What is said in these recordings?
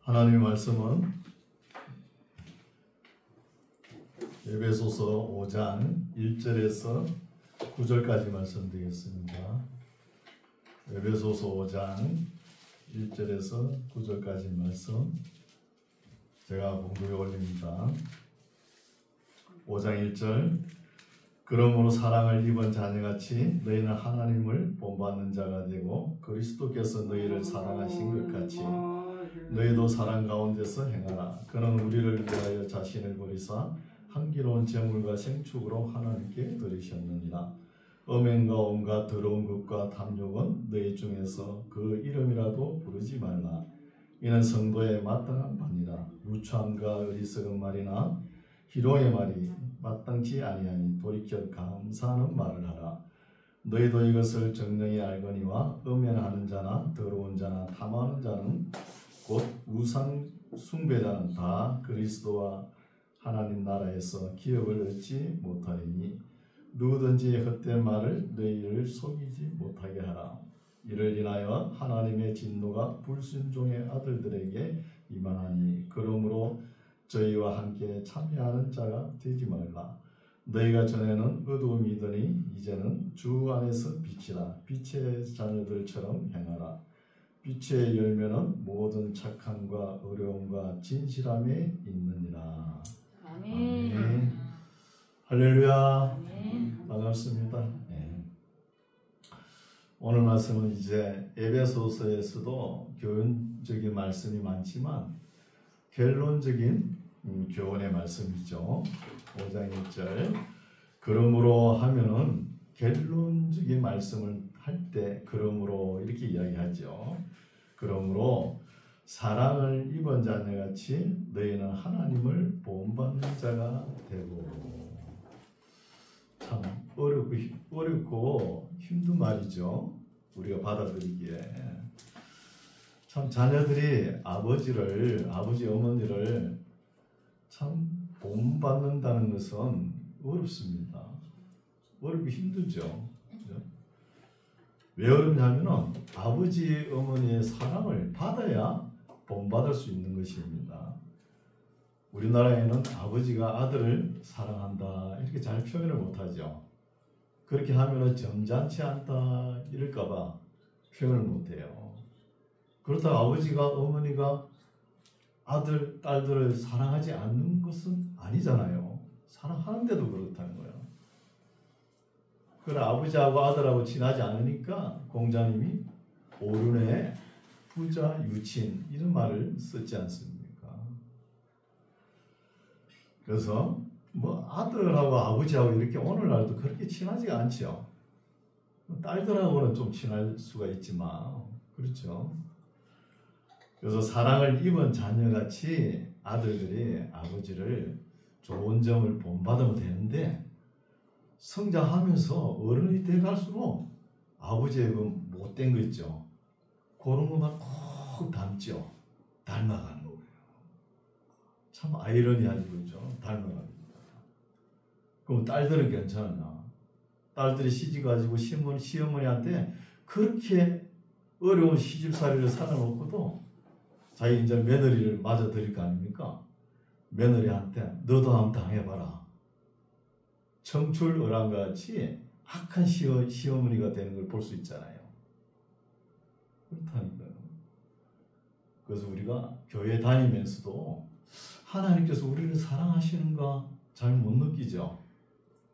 하나님의 말씀은 에베소서 5장 1절에서 9절까지 말씀드리겠습니다. 에베소서 5장 1절에서 9절까지 말씀 제가 봉독해 올립니다. 5장 1절 그러므로 사랑을 입은 자녀같이 너희는 하나님을 본받는 자가 되고 그리스도께서 너희를 사랑하신 것 같이 너희도 사랑 가운데서 행하라. 그는 우리를 위하여 자신을 버리사 향기로운 제물과 생축으로 하나님께 드리셨느니라. 음행과 온갖 더러운 것과 탐욕은 너희 중에서 그 이름이라도 부르지 말라. 이는 성도의 마땅한 바니라. 유추함과 어리석은 말이나 희롱의 말이 마땅치 아니하니 돌이켜 감사하는 말을 하라. 너희도 이것을 정령히 알거니와 음행하는 자나 더러운 자나 탐하는 자는 곧 우상 숭배자는 다 그리스도와 하나님 나라에서 기업을 얻지 못하리니 누구든지 헛된 말을 너희를 속이지 못하게 하라. 이를 인하여 하나님의 진노가 불순종의 아들들에게 임하나니 그러므로 저희와 함께 참여하는 자가 되지 말라. 너희가 전에는 어두움이더니 이제는 주 안에서 빛이라. 빛의 자녀들처럼 행하라. 빛의 열매는 모든 착함과 어려움과 진실함에 있느니라. 아멘. 아멘. 할렐루야. 아멘. 반갑습니다. 네. 오늘 말씀은 이제 에베소서에서도 교훈적인 말씀이 많지만 결론적인 교훈의 말씀이죠. 5장 1절 그러므로 하면은 결론적인 말씀을 할 때 그러므로 이렇게 이야기하죠. 그러므로 사랑을 입은 자녀같이 너희는 하나님을 본받는 자가 되고. 참 어렵고 힘든 말이죠. 우리가 받아들이기에. 참 자녀들이 아버지 어머니를 참 본받는다는 것은 어렵습니다. 어렵고 힘들죠. 왜 어렵냐면은 아버지 어머니의 사랑을 받아야 본받을 수 있는 것입니다. 우리나라에는 아버지가 아들을 사랑한다 이렇게 잘 표현을 못하죠. 그렇게 하면은 점잖지 않다 이럴까봐 표현을 못해요. 그렇다고 아버지가 어머니가 아들, 딸들을 사랑하지 않는 것은 아니잖아요. 사랑하는데도 그렇다는 거예요. 그러나 아버지하고 아들하고 친하지 않으니까 공자님이 오륜에 부자 유친 이런 말을 쓰지 않습니까? 그래서 뭐 아들하고 아버지하고 이렇게 오늘날도 그렇게 친하지가 않죠. 딸들하고는 좀 친할 수가 있지만 그렇죠. 그래서 사랑을 입은 자녀같이 아들들이 아버지를 좋은 점을 본받으면 되는데 성장하면서 어른이 돼갈수록 아버지의 그 못된 거 있죠. 그런 것만 꼭 닮죠. 닮아가는 거예요. 참 아이러니하죠. 그렇죠? 닮아갑니다. 그럼 딸들은 괜찮으나 딸들이 시집가지고 시어머니한테 그렇게 어려운 시집살이를 살아놓고도 자기 이제 며느리를 맞아 드릴 거 아닙니까? 며느리한테 너도 한번 당해봐라. 청출어랑과 같이 악한 시어머니가 되는 걸 볼 수 있잖아요. 그렇다니까요. 그래서 우리가 교회 다니면서도 하나님께서 우리를 사랑하시는가 잘 못 느끼죠.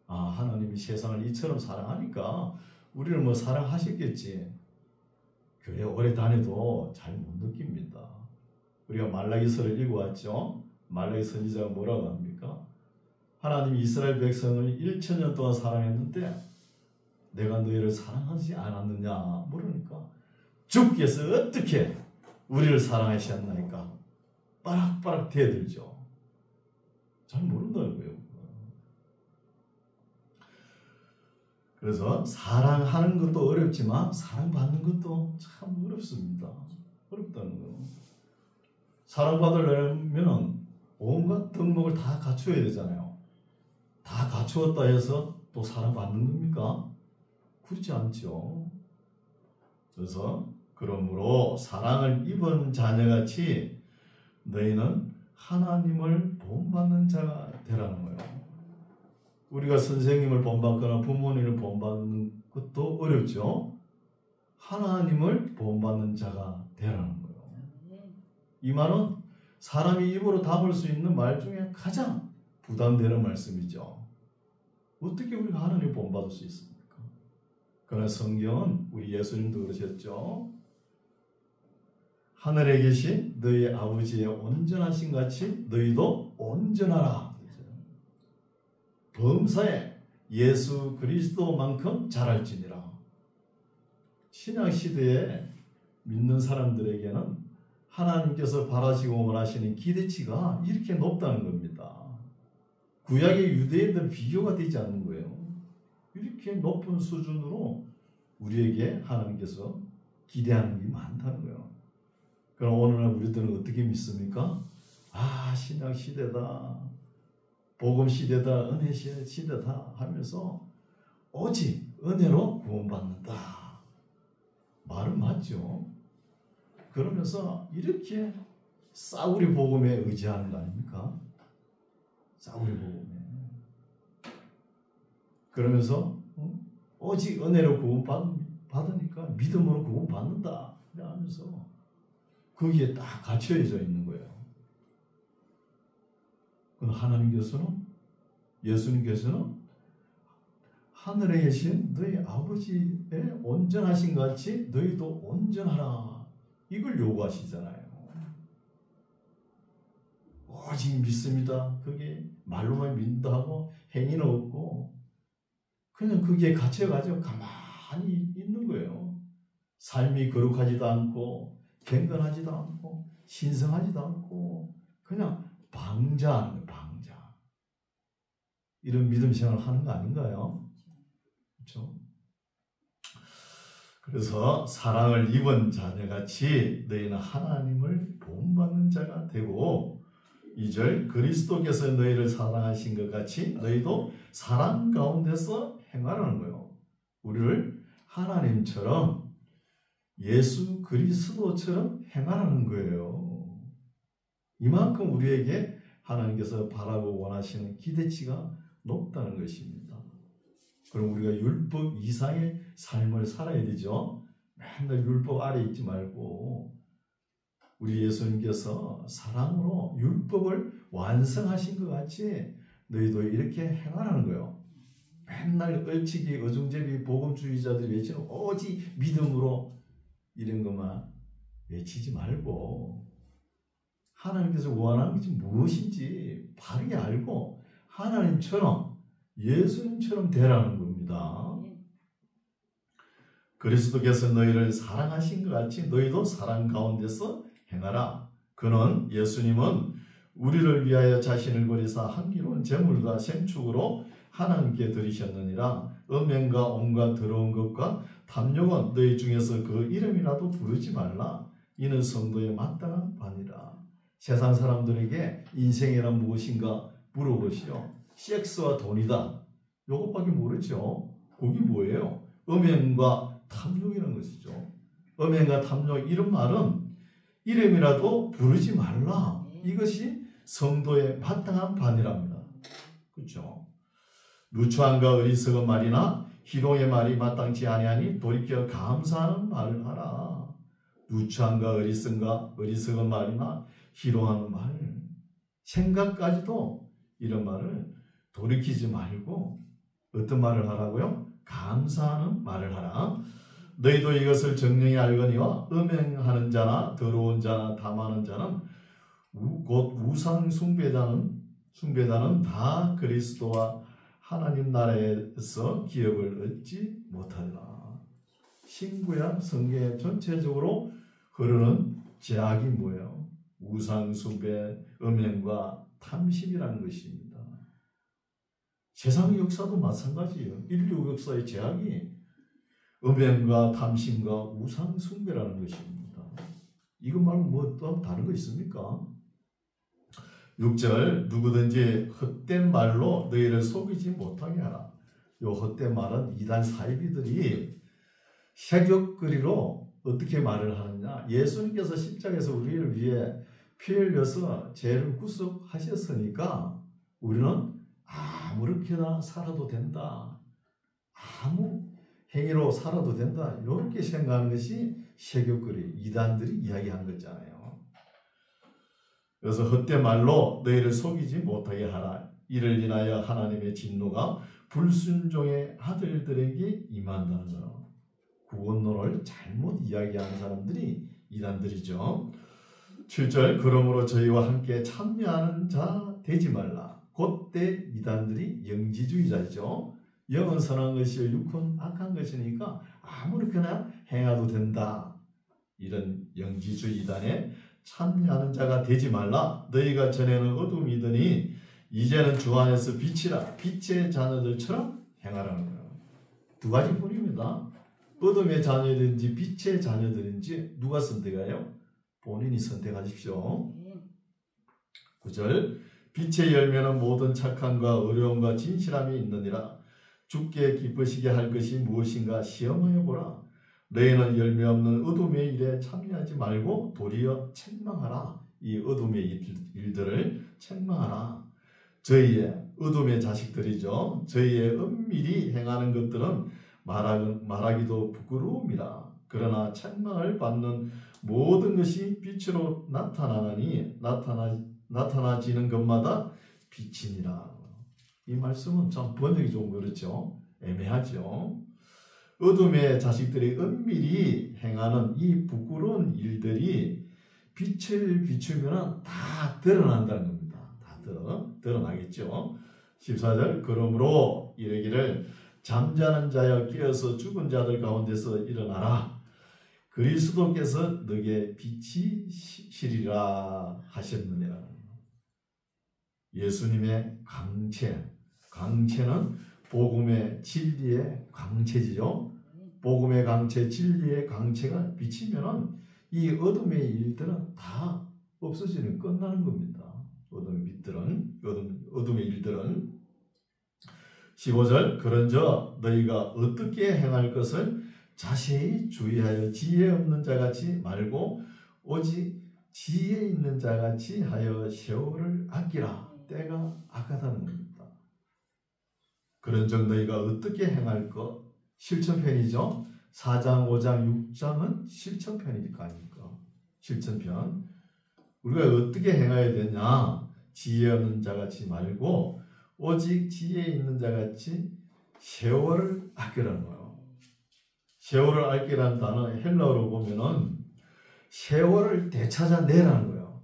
아, 하나님이 세상을 이처럼 사랑하니까 우리를 뭐 사랑하셨겠지. 교회 오래 다녀도 잘 못 느낍니다. 우리가 말라기서를 읽어왔죠. 말라기 선지자가 뭐라고 합니까? 하나님이 이스라엘 백성을 1000년 동안 사랑했는데 내가 너희를 사랑하지 않았느냐 물으니까 주께서 어떻게 우리를 사랑하셨나이까 빠락빠락 대들죠. 잘 모른다는 거예요. 그래서 사랑하는 것도 어렵지만 사랑받는 것도 참 어렵습니다. 어렵다는 거예요. 사랑받으려면 온갖 덕목을 다 갖춰야 되잖아요. 다 갖추었다 해서 또 사랑받는 겁니까? 그렇지 않죠. 그래서 그러므로 사랑을 입은 자녀같이 너희는 하나님을 본받는 자가 되라는 거예요. 우리가 선생님을 본받거나 부모님을 본받는 것도 어렵죠. 하나님을 본받는 자가 되라는 거예요. 이 말은 사람이 입으로 담을 수 있는 말 중에 가장 부담되는 말씀이죠. 어떻게 우리가 하나님을 본받을 수 있습니까? 그러나 성경은 우리 예수님도 그러셨죠. 하늘에 계신 너희 아버지의 온전하신 같이 너희도 온전하라. 범사에 예수 그리스도만큼 잘할지니라. 신약 시대에 믿는 사람들에게는 하나님께서 바라시고 원하시는 기대치가 이렇게 높다는 겁니다. 구약의 유대인들 비교가 되지 않는 거예요. 이렇게 높은 수준으로 우리에게 하나님께서 기대하는 게 많다는 거예요. 그럼 오늘날 우리들은 어떻게 믿습니까? 아, 신약 시대다, 복음 시대다, 은혜 시대다 하면서 오직 은혜로 구원받는다. 말은 맞죠. 그러면서 이렇게 싸구려 복음에 의지하는 거 아닙니까? 싸구려 복음에. 그러면서 오직 은혜로 구원받으니까 믿음으로 구원받는다 하면서 거기에 딱 갇혀져 있는 거예요. 그럼 하나님께서는, 예수님께서는 하늘에 계신 너희 아버지의 온전하신 같이 너희도 온전하라. 이걸 요구하시잖아요. 오직 믿습니다. 그게 말로만 믿는다 하고 행위는 없고 그냥 거기에 갇혀가지고 가만히 있는 거예요. 삶이 거룩하지도 않고 경건하지도 않고 신성하지도 않고 그냥 방자하는 거예요. 방자. 이런 믿음 생활을 하는 거 아닌가요? 그렇죠? 그래서 사랑을 입은 자녀같이 너희는 하나님을 본받는 자가 되고 2절 그리스도께서 너희를 사랑하신 것 같이 너희도 사랑 가운데서 행하라는 거예요. 우리를 하나님처럼 예수 그리스도처럼 행하라는 거예요. 이만큼 우리에게 하나님께서 바라고 원하시는 기대치가 높다는 것입니다. 그럼 우리가 율법 이상의 삶을 살아야 되죠. 맨날 율법 아래 있지 말고 우리 예수님께서 사랑으로 율법을 완성하신 것 같이 너희도 이렇게 행하라는 거예요. 맨날 얼치기, 어중제비, 복음주의자들이 외치는 오직 믿음으로 이런 것만 외치지 말고 하나님께서 원하는 것이 무엇인지 바르게 알고 하나님처럼 예수님처럼 되라는 겁니다. 그리스도께서 너희를 사랑하신 것 같이 너희도 사랑 가운데서 행하라. 그는 예수님은 우리를 위하여 자신을 버리사 한기로운 제물과 생축으로 하나님께 드리셨느니라. 음행과 온갖 더러운 것과 탐욕은 너희 중에서 그 이름이라도 부르지 말라. 이는 성도에 마땅한 바니라. 세상 사람들에게 인생이란 무엇인가 물어보시오. 섹스와 돈이다. 요것밖에 모르죠. 그게 뭐예요? 음행과 탐욕이라는 것이죠. 음행과 탐욕 이런 말은 이름이라도 부르지 말라. 이것이 성도의 마땅한 바니랍니다. 그렇죠? 누추함과 어리석은 말이나 희롱의 말이 마땅치 아니하니 돌이켜 감사하는 말을 하라. 누추함과 어리석은 말이나 희롱하는 말, 생각까지도 이런 말을 돌이키지 말고 어떤 말을 하라고요? 감사하는 말을 하라. 너희도 이것을 정령히 알거니와 음행하는 자나 더러운 자나 탐하는 자는 곧 우상 숭배자는 다 그리스도와 하나님 나라에서 기업을 얻지 못하리라. 신구약 성경에 전체적으로 흐르는 죄악이 뭐예요? 우상 숭배, 음행과 탐심이라는 것입니다. 세상 역사도 마찬가지예요. 인류 역사의 죄악이 음행과 탐심과 우상 숭배라는 것입니다. 이것 말고 뭐 또 다른 거 있습니까? 6절 누구든지 헛된 말로 너희를 속이지 못하게 하라. 이 헛된 말은 이단 사이비들이 해격거리로 어떻게 말을 하느냐. 예수님께서 십자가에서 우리를 위해 피 흘려서 죄를 구속하셨으니까 우리는 아무렇게나 살아도 된다. 아무 행위로 살아도 된다. 이렇게 생각하는 것이 세교거리 이단들이 이야기한 거잖아요. 그래서 헛된 말로 너희를 속이지 못하게 하라. 이를 인하여 하나님의 진노가 불순종의 아들들에게 임한다는 거예요. 구원론을 잘못 이야기하는 사람들이 이단들이죠. 7절 그러므로 저희와 함께 참여하는 자 되지 말라. 그때 이단들이 영지주의자죠. 영은 선한 것이요 육은 악한 것이니까 아무렇게나 행해도 된다. 이런 영지주의 이단에 참여하는 자가 되지 말라. 너희가 전에는 어둠이더니 이제는 주 안에서 빛이라. 빛의 자녀들처럼 행하라는 거예요. 두 가지뿐입니다. 어둠의 자녀든지 빛의 자녀들인지 누가 선택해요? 본인이 선택하십시오. 9절 빛의 열매는 모든 착함과 어려움과 진실함이 있느니라. 주께 기쁘시게 할 것이 무엇인가 시험하여 보라. 너희는 열매 없는 어둠의 일에 참여하지 말고 도리어 책망하라. 이 어둠의 일들을 책망하라. 저희의 어둠의 자식들이죠. 저희의 은밀히 행하는 것들은 말하기도 부끄러움이라. 그러나 책망을 받는 모든 것이 빛으로 나타나지는 것마다 빛이니라. 이 말씀은 참 번역이 좀 그렇죠. 애매하죠. 어둠의 자식들이 은밀히 행하는 이 부끄러운 일들이 빛을 비추면 다 드러난다는 겁니다. 다 드러나겠죠. 14절 그러므로 이르기를 잠자는 자여 깨어서 죽은 자들 가운데서 일어나라. 그리스도께서 너에게 빛이 시리라 하셨느니라. 예수님의 강체는 복음의 진리의 강체지요. 복음의 강체, 진리의 강체가 비치면은 이 어둠의 일들은 다 없어지는 끝나는 겁니다. 어둠의 일들은 15절 그런저 너희가 어떻게 행할 것을 자세히 주의하여 지혜 없는 자같이 말고 오직 지혜 있는 자같이 하여 세월을 아끼라. 때가 악하다는 겁니다. 그런즉 너희가 어떻게 행할 것 실천편이죠. 4장, 5장, 6장은 실천편이니까 실천편. 우리가 어떻게 행해야 되냐? 지혜 없는 자같이 말고 오직 지혜 있는 자같이 세월을 아끼라는 거예요. 세월을 아끼라는 단어 헬라어로 보면은 세월을 되찾아내라는 거예요.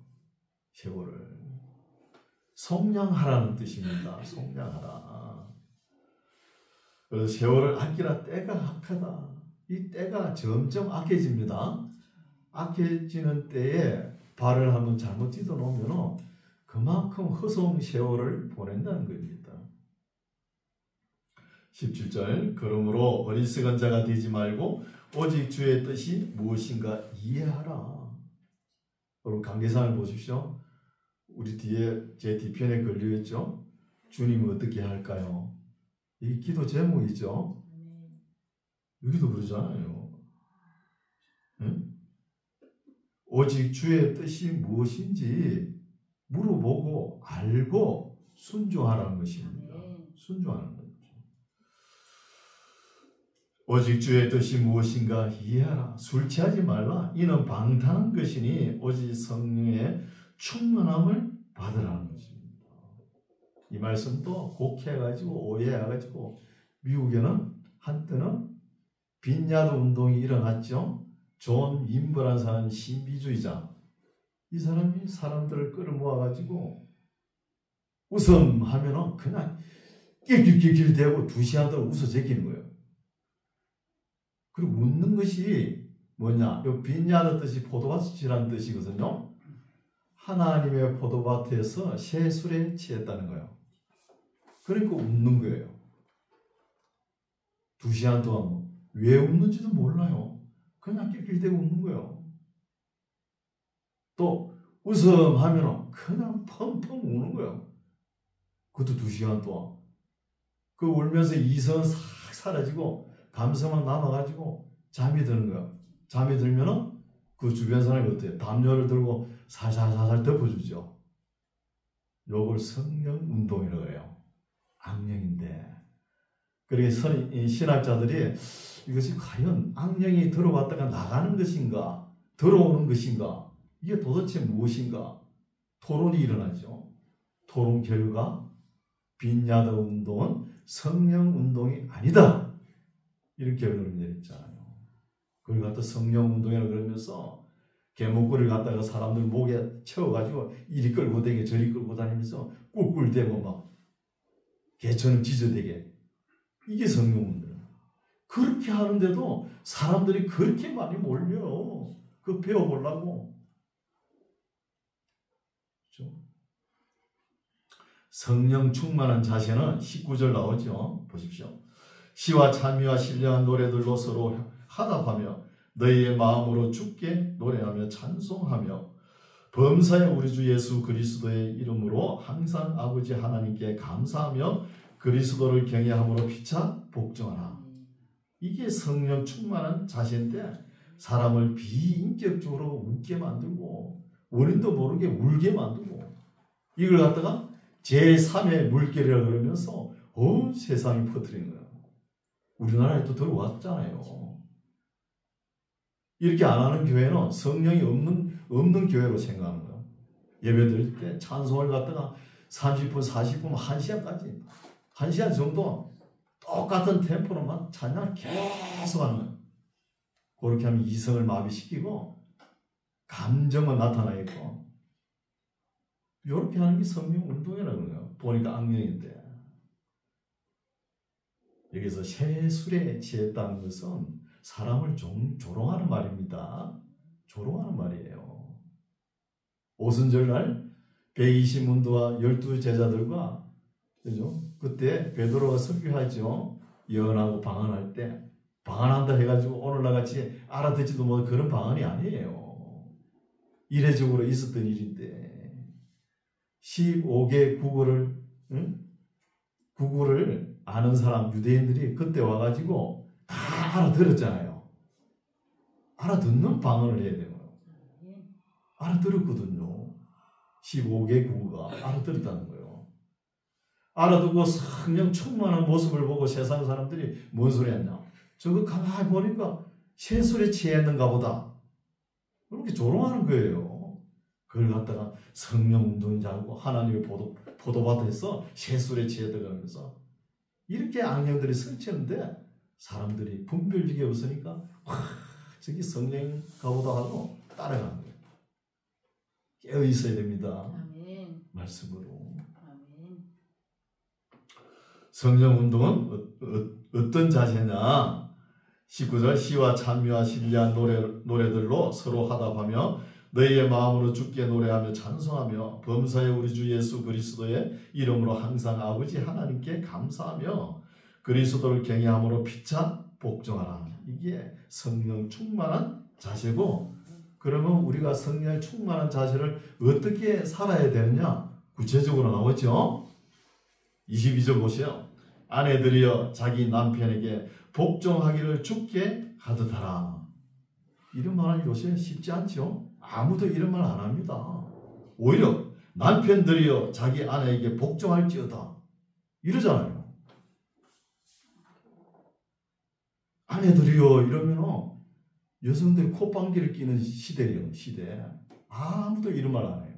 세월을 속량하라는 뜻입니다. 속량하라. 그래서 세월을 아끼라. 때가 악하다. 이 때가 점점 악해집니다. 악해지는 때에 발을 한번 잘못 딛어 놓으면 그만큼 허송 세월을 보낸다는 겁니다. 17절 그러므로 어리석은 자가 되지 말고 오직 주의 뜻이 무엇인가 이해하라. 여러분 강계상을 보십시오. 우리 뒤에 제 뒤편에 걸려있죠. 주님은 어떻게 할까요? 이 기도 제목이죠. 여기도 그러잖아요. 응? 오직 주의 뜻이 무엇인지 물어보고 알고 순종하라는 것입니다. 순종하는 거죠. 오직 주의 뜻이 무엇인가 이해하라. 술 취하지 말라. 이는 방탕한 것이니 오직 성령의 충만함을 받으라는 것입니다. 이 말씀도 곡해가지고 오해해가지고 미국에는 한때는 빈야드 운동이 일어났죠. 존 윈버라는 사람이 신비주의자. 이 사람이 사람들을 끌어모아가지고 웃음하면은 그냥 낄낄낄낄 대고 2시간 동안 웃어 제끼는 거예요. 그리고 웃는 것이 뭐냐? 이 빈야드 뜻이 포도밭이라는 뜻이거든요. 하나님의 포도밭에서 새 술에 취했다는 거예요. 그러니까 웃는 거예요. 2시간 동안 왜 웃는지도 몰라요. 그냥 낄낄대고 웃는 거예요. 또 웃음하면 그냥 펑펑 우는 거예요. 그것도 2시간 동안. 그 울면서 이성은 싹 사라지고 감성만 남아가지고 잠이 드는 거예요. 잠이 들면은 그 주변 사람이 어때요? 담요를 들고 살살살살 덮어주죠. 요걸 성령 운동이라고 해요. 악령인데. 그러니까 신학자들이 이것이 과연 악령이 들어왔다가 나가는 것인가, 들어오는 것인가, 이게 도대체 무엇인가? 토론이 일어나죠. 토론 결과 빈야드 운동은 성령 운동이 아니다. 이런 결론을 내렸잖아요. 그걸 갖다 성령 운동이라고 그러면서 개목걸이를 갖다가 사람들 목에 채워가지고 이리 끌고 다니게 저리 끌고 다니면서 꿀꿀대고 막 개처럼 지저대게. 이게 성령 운동. 그렇게 하는데도 사람들이 그렇게 많이 몰려. 그거 배워보려고. 그렇죠? 성령 충만한 자세는 19절 나오죠. 보십시오. 시와 찬미와 신령한 노래들로 서로 화답하며 너희의 마음으로 주께 노래하며 찬송하며 범사의 우리 주 예수 그리스도의 이름으로 항상 아버지 하나님께 감사하며 그리스도를 경외함으로 피차 복종하라. 이게 성령 충만한 자세인데 사람을 비인격적으로 웃게 만들고 원인도 모르게 울게 만들고 이걸 갖다가 제3의 물결이라고 그러면서 온 세상이 퍼뜨리는 거예요. 우리나라에 또 들어왔잖아요. 이렇게 안 하는 교회는 성령이 없는 교회로 생각하는 거예요. 예배 드릴 때 찬송을 갖다가 30분, 40분, 1시간까지 1시간 정도 똑같은 템포로만 찬양을 계속 하는 거예요. 그렇게 하면 이성을 마비시키고 감정은 나타나겠고 이렇게 하는 게 성령 운동이라는 거예요. 보니까 악령인데 여기서 새술에 취했다는 것은 사람을 조롱하는 말입니다. 조롱하는 말이에요. 오순절날 120문도와 12제자들과 그죠? 그때 베드로가 설교하죠. 예언하고 방언할 때 방언한다 해가지고 오늘날 같이 알아듣지도 못한 그런 방언이 아니에요. 이례적으로 있었던 일인데 15개 국어를 아는 사람 유대인들이 그때 와가지고 다 알아들었잖아요. 알아듣는 방언을 해야 돼요. 알아들었거든요. 15개 국어가 알아들었다는 거예요. 알아듣고 성령 충만한 모습을 보고 세상 사람들이 뭔 소리 했냐. 저거 가만히 보니까 새술에 취했는가 보다. 그렇게 조롱하는 거예요. 그걸 갖다가 성령 운동인 줄 알고 하나님의 포도밭에서 새술에 취했다고 하면서 이렇게 악령들이 설치는데 사람들이 분별력이 없으니까 와 저기 성령인가 보다 하고 따라가는 거예요. 깨어 있어야 됩니다. 아멘. 말씀으로. 아멘. 성령 운동은 어떤 자세냐? 19절 시와 찬미와 신리한 노래들로 서로 화답하며 너희의 마음으로 주께 노래하며 찬송하며 범사의 우리 주 예수 그리스도의 이름으로 항상 아버지 하나님께 감사하며 그리스도를 경외함으로 피차 복종하라. 이게 성령 충만한 자세고 그러면 우리가 성령 충만한 자세를 어떻게 살아야 되느냐? 구체적으로 나오죠. 22절 보세요. 아내들이여 자기 남편에게 복종하기를 주께 하듯 하라. 이런 말은 요새 쉽지 않죠. 아무도 이런 말 안 합니다. 오히려 남편들이여 자기 아내에게 복종할지어다 이러잖아요. 아내들이여 이러면 여성들이 콧방귀를 끼는 시대예요. 시대. 아무도 이런 말 안 해요.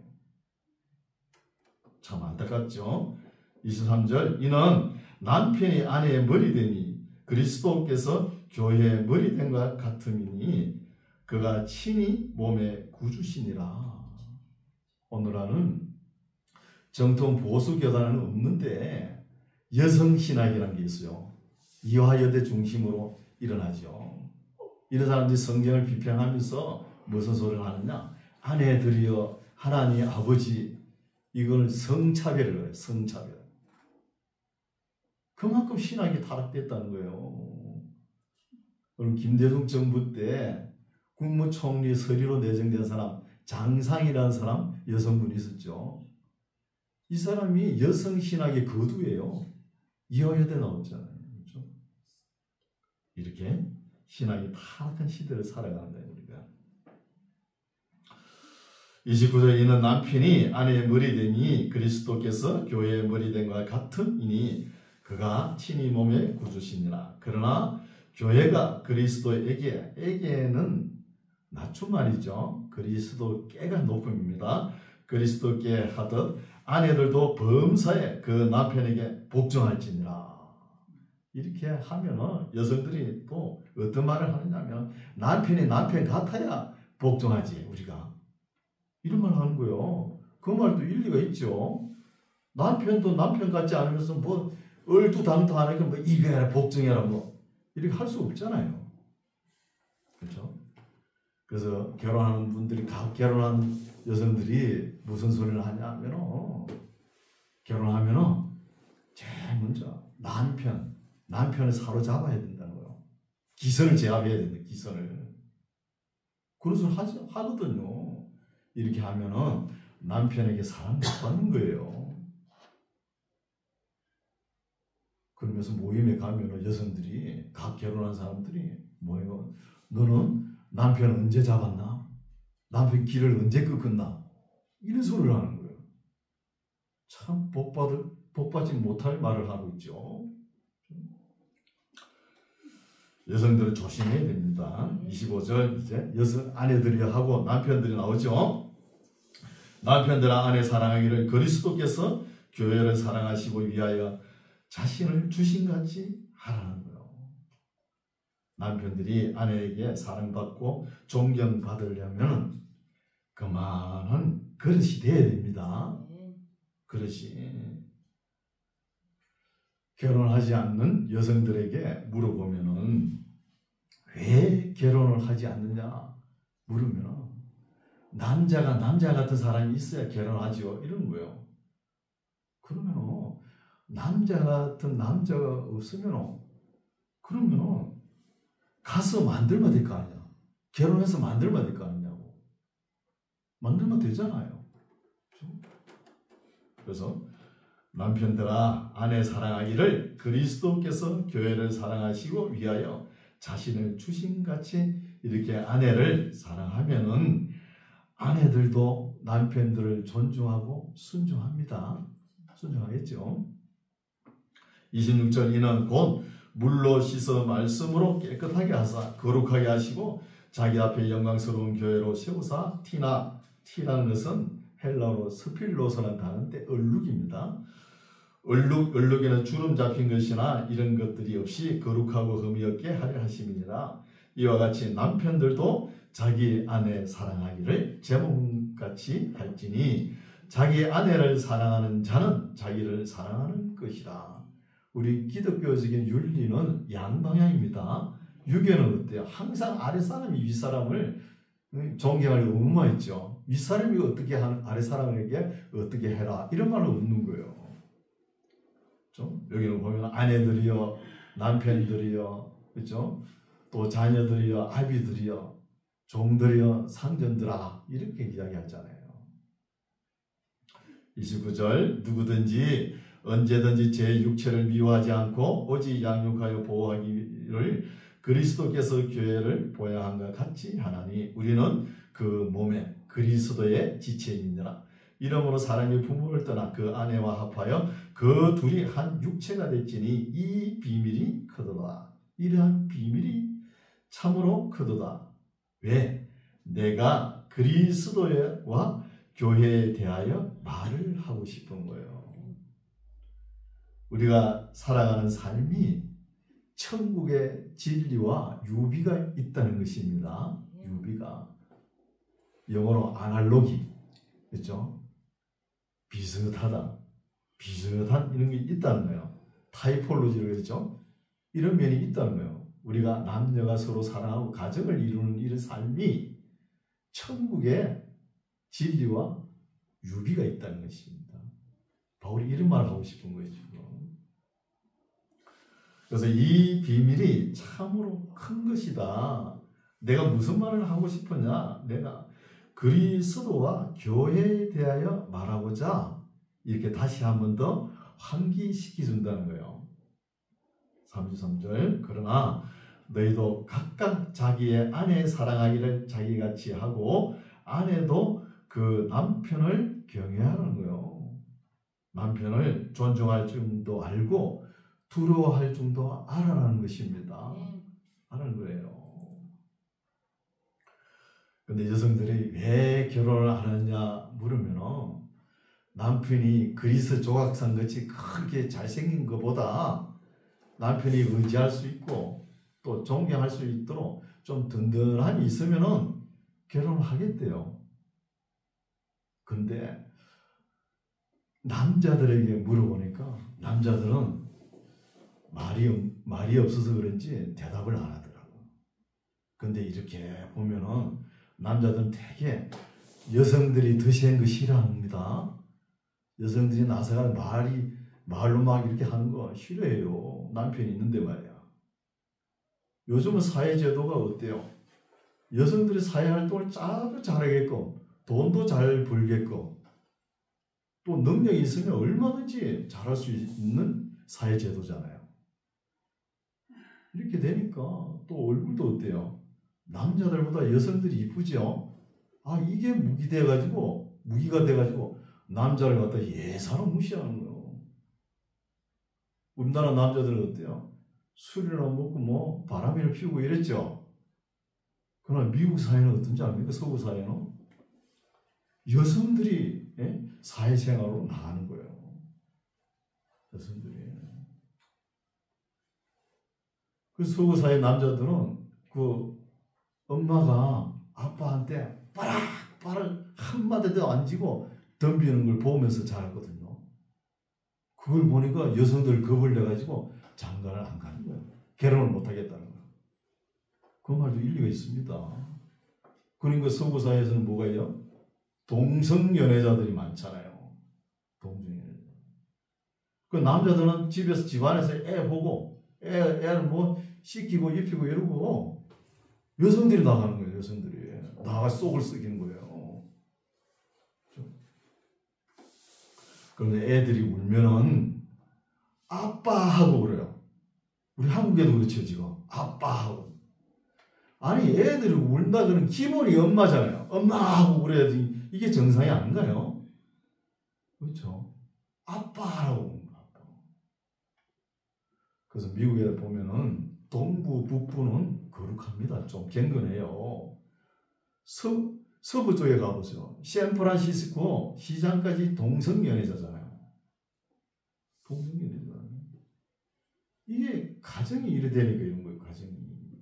참 안타깝죠. 23절 이는 남편이 아내의 머리 되니 그리스도께서 교회의 머리 된 것 같음이니 그가 친히 몸의 구주시니라. 오늘날은 정통 보수 교단은 없는데 여성신학이라는 게 있어요. 이화여대 중심으로 일어나죠. 이런 사람들이 성경을 비평하면서 무슨 소리를 하느냐? 아내들이여 하나님 아버지 이걸 성차별을 해요. 성차별. 그만큼 신학이 타락됐다는 거예요. 오늘 김대중 정부 때 국무총리 서리로 내정된 사람 장상이라는 사람 여성분이 있었죠. 이 사람이 여성신학의 거두예요. 이화여대 나왔잖아요. 그렇죠? 이렇게 신학이 타락한 시대를 살아가는 거예요. 우리가. 29절 이는 남편이 아내의 머리됨이 그리스도께서 교회의 머리됨과 같음이니 그가 친히 몸의 구주시니라. 그러나 교회가 그리스도에게는 낮춤말이죠. 그리스도께가 높음입니다. 그리스도께 하듯 아내들도 범사에 그 남편에게 복종할지니라. 이렇게 하면은 여성들이 또 어떤 말을 하느냐면 남편이 남편 같아야 복종하지 우리가. 이런 말 하는 거예요. 그 말도 일리가 있죠. 남편도 남편 같지 않으면서 뭐 얼두당당하니까 뭐 이거해라 복종해라 뭐 이렇게 할 수 없잖아요. 그렇죠? 그래서 결혼하는 분들이 결혼한 여성들이 무슨 소리를 하냐면은 결혼하면은 제일 먼저 남편을 사로잡아야 된다는 거예요. 기선을 제압해야 된다. 기선을. 그런 소리 하거든요. 이렇게 하면은 남편에게 사랑 못 받는 거예요. 그러면서 모임에 가면은 여성들이 각 결혼한 사람들이 뭐예요? 너는 남편 언제 잡았나? 남편 길을 언제 꺾었나? 이런 소리를 하는 거예요. 참 복받지 못할 말을 하고 있죠. 여성들은 조심해야 됩니다. 25절 이제 여성 아내들이 하고 남편들이 나오죠. 남편들아 아내 사랑하기를 그리스도께서 교회를 사랑하시고 위하여 자신을 주신같이 하라는 거예요. 남편들이 아내에게 사랑받고 존경받으려면 그만한 그릇이 돼야 됩니다. 그릇이. 결혼하지 않는 여성들에게 물어보면은 왜 결혼을 하지 않느냐 물으면은 남자 같은 사람이 있어야 결혼하죠 이러는 거예요. 그러면은 남자 같은 남자가 없으면은 그러면은 가서 만들면 될 거 아니야. 결혼해서 만들면 될 거 아니냐고. 만들면 되잖아요. 그래서 남편들아 아내 사랑하기를 그리스도께서 교회를 사랑하시고 위하여 자신을 주신같이 이렇게 아내를 사랑하면은 아내들도 남편들을 존중하고 순종합니다. 순종하겠죠. 26절 이는 곧 물로 씻어 말씀으로 깨끗하게 하사 거룩하게 하시고 자기 앞에 영광스러운 교회로 세우사 티라는 것은 헬라어로 스필로서라는 단어인데 얼룩입니다. 얼룩에는 주름 잡힌 것이나 이런 것들이 없이 거룩하고 흠이 없게 하려 하심이니라. 이와 같이 남편들도 자기 아내 사랑하기를 제 몸같이 할지니 자기 아내를 사랑하는 자는 자기를 사랑하는 것이다. 우리 기독교적인 윤리는 양방향입니다. 유교는 어때요? 항상 아랫사람이 윗사람을 존경하려고 음모했죠. 윗사람이 어떻게 하는 아랫사람에게 어떻게 해라 이런 말은 없는 거예요. 좀 여기는 보면 아내들이요, 남편들이요, 그렇죠? 또 자녀들이요, 아비들이요, 종들이요, 상전들아 이렇게 이야기하잖아요. 29절 누구든지 언제든지 제 육체를 미워하지 않고 오직 양육하여 보호하기를 그리스도께서 교회를 보양함과 같이 하나니 우리는 그 몸에 그리스도의 지체이니라. 이러므로 사람이 부모를 떠나 그 아내와 합하여 그 둘이 한 육체가 됐지니 이 비밀이 크도다. 이러한 비밀이 참으로 크도다. 왜? 내가 그리스도와 교회에 대하여 말을 하고 싶은 거예요. 우리가 살아가는 삶이 천국의 진리와 유비가 있다는 것입니다. 유비가 영어로 아날로기, 그렇죠? 비슷한 이런 게 있다는 거예요. 타이폴로지를 그랬죠. 이런 면이 있다는 거예요. 우리가 남녀가 서로 사랑하고 가정을 이루는 이런 삶이 천국의 진리와 유비가 있다는 것입니다. 바울이 이런 말을 하고 싶은 거예요. 지금. 그래서 이 비밀이 참으로 큰 것이다. 내가 무슨 말을 하고 싶으냐? 내가 그리스도와 교회에 대하여 말하고자 이렇게 다시 한 번 더 환기시켜준다는 거예요. 33절 그러나 너희도 각각 자기의 아내 사랑하기를 자기같이 하고 아내도 그 남편을 경외하는 거예요. 남편을 존중할 줄도 알고 두려워할 줄도 알아라는 것입니다. 하는 거예요. 근데 여성들이 왜 결혼을 안 하느냐 물으면 남편이 그리스 조각상 같이 크게 잘생긴 것보다 남편이 의지할 수 있고 또 존경할 수 있도록 좀 든든함이 있으면은 결혼을 하겠대요. 근데 남자들에게 물어보니까 남자들은 말이 없어서 그런지 대답을 안 하더라고. 근데 이렇게 보면은 남자들은 되게 여성들이 드시는 거 싫어합니다. 여성들이 나서가 말로 막 이렇게 하는 거 싫어해요. 남편이 있는데 말이야. 요즘은 사회제도가 어때요? 여성들이 사회활동을 잘하게끔 돈도 잘 벌게끔 또 능력이 있으면 얼마든지 잘할 수 있는 사회제도잖아요. 이렇게 되니까 또 얼굴도 어때요? 남자들보다 여성들이 이쁘죠? 아, 이게 무기가 돼가지고 남자를 갖다 예사로 무시하는 거예요. 우리나라 남자들은 어때요? 술이나 먹고 뭐 바람이나 피우고 이랬죠? 그러나 미국 사회는 어떤지 압니까? 서구 사회는? 여성들이 사회생활로 나가는 거예요. 여성들이. 그 서구 사회 남자들은 그 엄마가 아빠한테 빠락 한마디도 안 지고 덤비는 걸 보면서 자랐거든요. 그걸 보니까 여성들 겁을 내가지고 장가를 안 가는 거예요. 결혼을 못 하겠다는 거예요. 그 말도 일리가 있습니다. 그러니까 서구 사회에서는 뭐가 있요? 동성연애자들이 많잖아요. 동성연애자. 그 남자들은 집안에서 애 보고 애를 뭐 씻기고 입히고 이러고 여성들이 나가는 거예요. 여성들이 나가 속을 썩이는 거예요. 그런데 애들이 울면은 아빠 하고 그래요. 우리 한국에도 그렇죠 지금. 아빠 하고. 아니 애들이 울다 그러면 기본이 엄마잖아요. 엄마 하고 그래야지 이게 정상이 아닌가요? 그렇죠. 아빠라고. 그래서 미국에 보면은 동부 북부는 거룩합니다. 좀 경건해요. 서부 쪽에 가보세요. 샌프란시스코 시장까지 동성연애자잖아요. 동성연애자. 이게 가정이 이래 되니까 이런 거예요. 가정이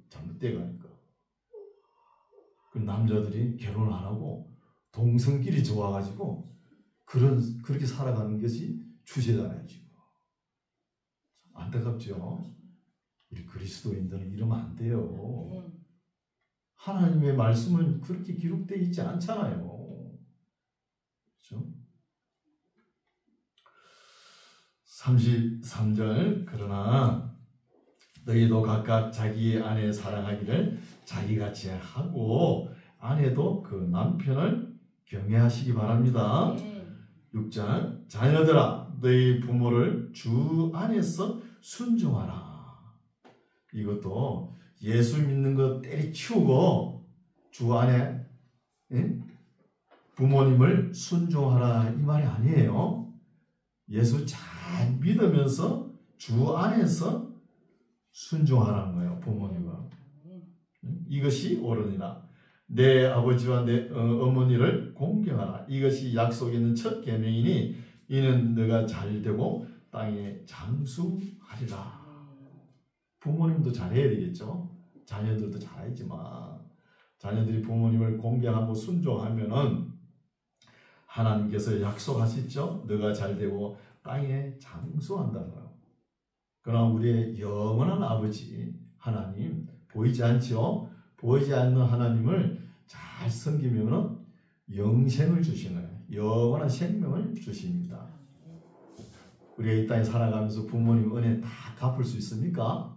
잘못돼 가니까. 그 남자들이 결혼 안 하고 동성끼리 좋아가지고 그렇게 살아가는 것이 추세잖아요. 지금. 안타깝죠. 우리 그리스도인들은 이러면 안 돼요. 하나님의 말씀은 그렇게 기록되어 있지 않잖아요. 그렇죠? 33절 그러나 너희도 각각 자기 아내 사랑하기를 자기같이 하고 아내도 그 남편을 경외하시기 바랍니다. 6절 자녀들아 너희 부모를 주 안에서 순종하라. 이것도 예수 믿는 거 때리치우고 주 안에 부모님을 순종하라 이 말이 아니에요. 예수 잘 믿으면서 주 안에서 순종하라는 거예요. 부모님을. 이것이 옳으니라. 내 아버지와 내 어머니를 공경하라. 이것이 약속 있는 첫 계명이니 이는 너가 잘되고 땅에 장수하리라. 부모님도 잘해야 되겠죠. 자녀들도 잘하지만 자녀들이 부모님을 공경하고 순종하면은 하나님께서 약속하셨죠. 너가 잘되고 땅에 장수한다는 거예요. 그러나 우리의 영원한 아버지 하나님 보이지 않죠. 보이지 않는 하나님을 잘 섬기면은 영생을 주시는 영원한 생명을 주십니다. 우리가 이 땅에 살아가면서 부모님 은혜 다 갚을 수 있습니까?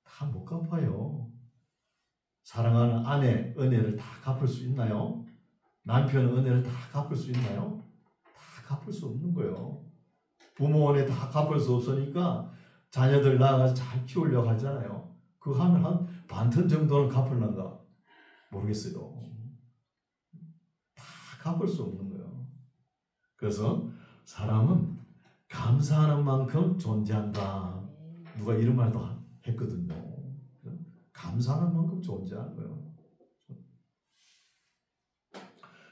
다 못 갚아요. 사랑하는 아내 은혜를 다 갚을 수 있나요? 남편 은혜를 다 갚을 수 있나요? 다 갚을 수 없는 거예요. 부모 은혜 다 갚을 수 없으니까 자녀들 낳아서 잘 키우려고 하잖아요. 그거 하면 한 반턴 정도는 갚을란가? 모르겠어요. 다 갚을 수 없는 거예요. 그래서 사람은 감사하는 만큼 존재한다. 누가 이런 말도 했거든요. 감사하는 만큼 존재하는 거예요.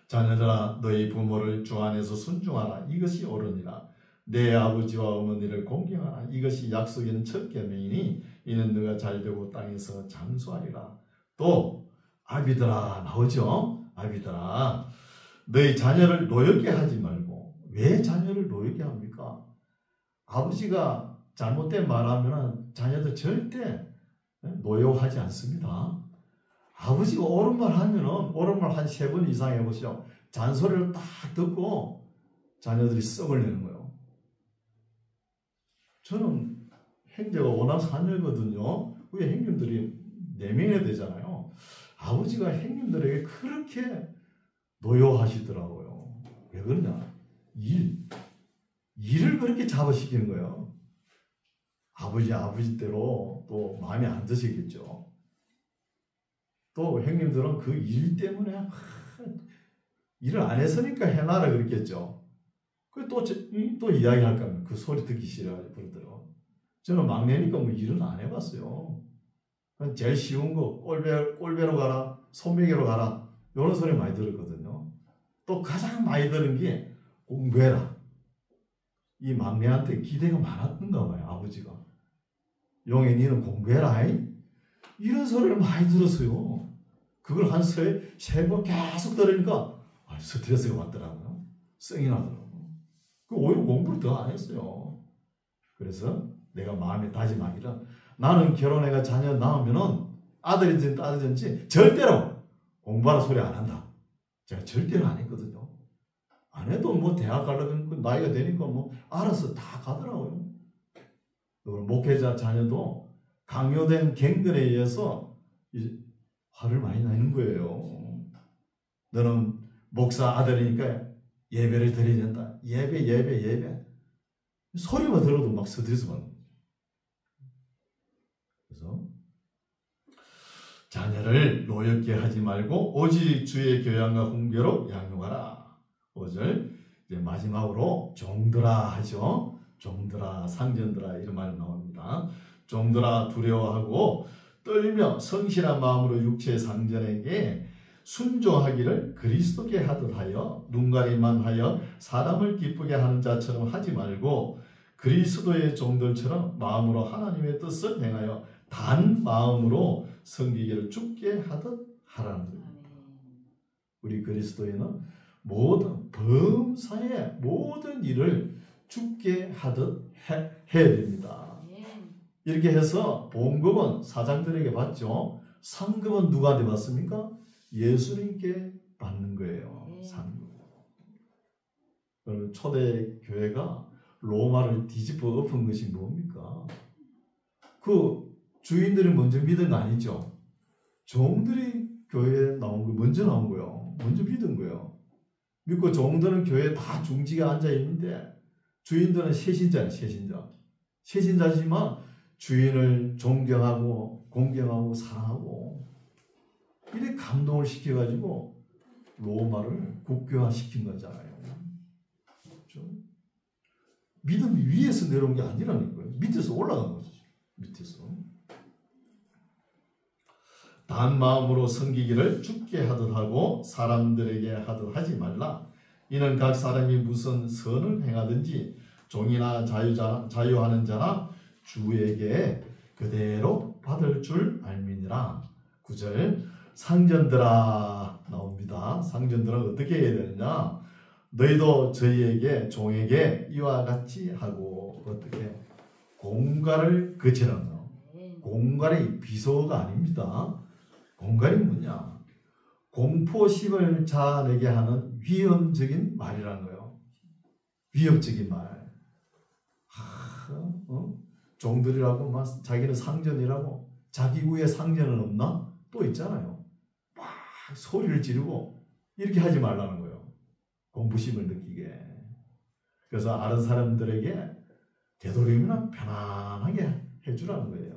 자녀들아 너희 부모를 주 안에서 순종하라. 이것이 옳으니라. 내 아버지와 어머니를 공경하라. 이것이 약속 있는 첫 계명이니 이는 너가 잘되고 땅에서 장수하리라. 또 아비들아 나오죠. 아비들아 너희 자녀를 노엽게 하지 말고. 왜 자녀를 노엽게 합니까? 아버지가 잘못된 말하면 자녀들 절대 노여워하지 않습니다. 아버지가 옳은 말 하면은 옳은 말 한 3번 이상 해보시오. 잔소리를 딱 듣고 자녀들이 썩을 내는 거예요. 저는 형제가 워낙 사녀거든요. 그게 형님들이 4명이 되잖아요. 아버지가 형님들에게 그렇게 노여워하시더라고요. 왜 그러냐? 일을 그렇게 잡아시키는 거예요. 아버지대로 또 마음에 안 드시겠죠. 또 형님들은 그 일 때문에 일을 안 했으니까 해놔라 그랬겠죠. 또 이야기할 거면 그 소리 듣기 싫어가지고 그러더라고요. 저는 막내니까 뭐 일은 안 해봤어요. 제일 쉬운 거 꼴배로 가라, 손매개로 가라 이런 소리 많이 들었거든요. 또 가장 많이 들은 게 공부해라. 이 막내한테 기대가 많았던가 봐요. 아버지가. 용해 니는 공부해라. 이런 소리를 많이 들었어요. 그걸 한 3번 계속 들으니까 스트레스가 왔더라고요. 성이 나더라고요. 오히려 공부를 더 안 했어요. 그래서 내가 마음에 다짐하기를 나는 결혼해가 자녀 낳으면은 아들이든 딸이든지 절대로 공부하라 소리 안 한다. 제가 절대로 안 했거든요. 안 해도 뭐 대학 가려면 나이가 되니까 뭐 알아서 다 가더라고요. 목회자 자녀도 강요된 갱근에 의해서 화를 많이 내는 거예요. 너는 목사 아들이니까 예배를 드려야 된다. 예배. 소리만 들어도 막 스트레스 받는 거예요. 그래서 자녀를 노엽게 하지 말고 오직 주의 교양과 훈계로 양육하라. 5절 이제 마지막으로 종들아 하죠. 종들아 상전들아 이런 말이 나옵니다. 종들아 두려워하고 떨며 성실한 마음으로 육체의 상전에게 순종하기를 그리스도께 하듯 하여 눈가리만 하여 사람을 기쁘게 하는 자처럼 하지 말고 그리스도의 종들처럼 마음으로 하나님의 뜻을 행하여 단 마음으로 섬기기를 죽게 하듯 하라는 겁니다. 우리 그리스도인은 모든 범사의 모든 일을 죽게 하듯 해야 됩니다. 이렇게 해서 보험금은 사장들에게 받죠. 상금은 누구한테 받습니까? 예수님께 받는 거예요. 상금. 그러면 초대 교회가 로마를 뒤집어 엎은 것이 뭡니까? 그 주인들이 먼저 믿은 거 아니죠. 종들이 교회에 나온 거 먼저 나온 거예요. 먼저 믿은 거예요. 믿고 종들은 교회에 다 중직에 앉아 있는데 주인들은 세신자예요. 세신자지만 주인을 존경하고 공경하고 사랑하고 이래 감동을 시켜가지고 로마를 국교화시킨 거잖아요. 그렇죠? 믿음이 위에서 내려온 게 아니라는 거예요. 밑에서 올라간 거죠. 밑에서. 단 마음으로 섬기기를 죽게 하듯 하고 사람들에게 하듯 하지 말라. 이는 각 사람이 무슨 선을 행하든지 종이나 자유하는 자나 주에게 그대로 받을 줄 알미니라. 9절 상전들아 나옵니다. 상전들은 어떻게 해야 되느냐? 너희도 저희에게 종에게 이와 같이 하고 어떻게 공갈을 거치라는 거. 공갈이 비속어가 아닙니다. 공갈이 뭐냐? 공포심을 자아내게 하는 위험적인 말이라는 거예요. 위협적인 말. 종들이라고 막 자기는 상전이라고 자기 위에 상전은 없나? 또 있잖아요. 막 소리를 지르고 이렇게 하지 말라는 거예요. 공부심을 느끼게. 그래서 아는 사람들에게 되도록이면 편안하게 해주라는 거예요.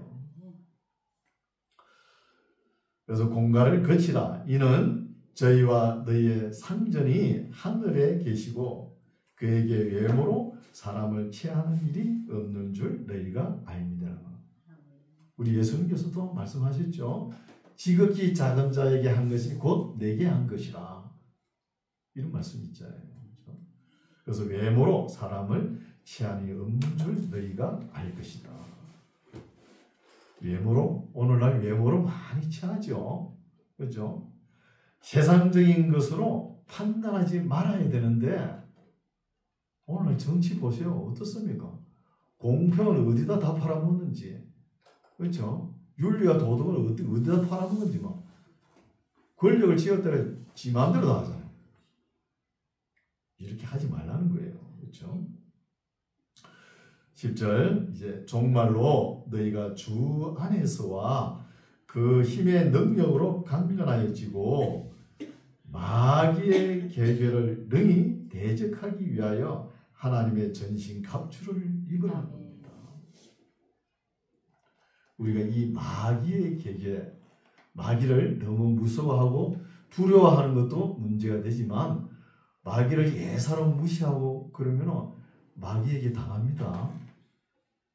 그래서 공갈을 거치라. 이는 저희와 너희의 상전이 하늘에 계시고 그에게 외모로 사람을 취하는 일이 없는 줄 너희가 알미라. 우리 예수님께서도 말씀하셨죠. 지극히 작은 자에게 한 것이 곧 내게 한 것이라. 이런 말씀이 있잖아요. 그래서 외모로 사람을 취함이 없는 줄 너희가 알 것이다. 외모로, 오늘날 외모로 많이 취하죠. 그렇죠? 세상적인 것으로 판단하지 말아야 되는데 오늘 정치 보세요. 어떻습니까? 공평을 어디다 다 팔아먹는지. 그렇죠? 윤리와 도덕을 어디다 팔아먹는지 뭐. 권력을 쥐었다가 지 마음대로 다 하잖아요. 이렇게 하지 말라는 거예요. 그렇죠? 10절 이제 종말로 너희가 주 안에서와 그 힘의 능력으로 강건하여지고 마귀의 계계를 능히 대적하기 위하여 하나님의 전신 갑주를 입으라 합니다. 우리가 이 마귀의 계계, 마귀를 너무 무서워하고 두려워하는 것도 문제가 되지만 마귀를 예사로 무시하고 그러면 마귀에게 당합니다.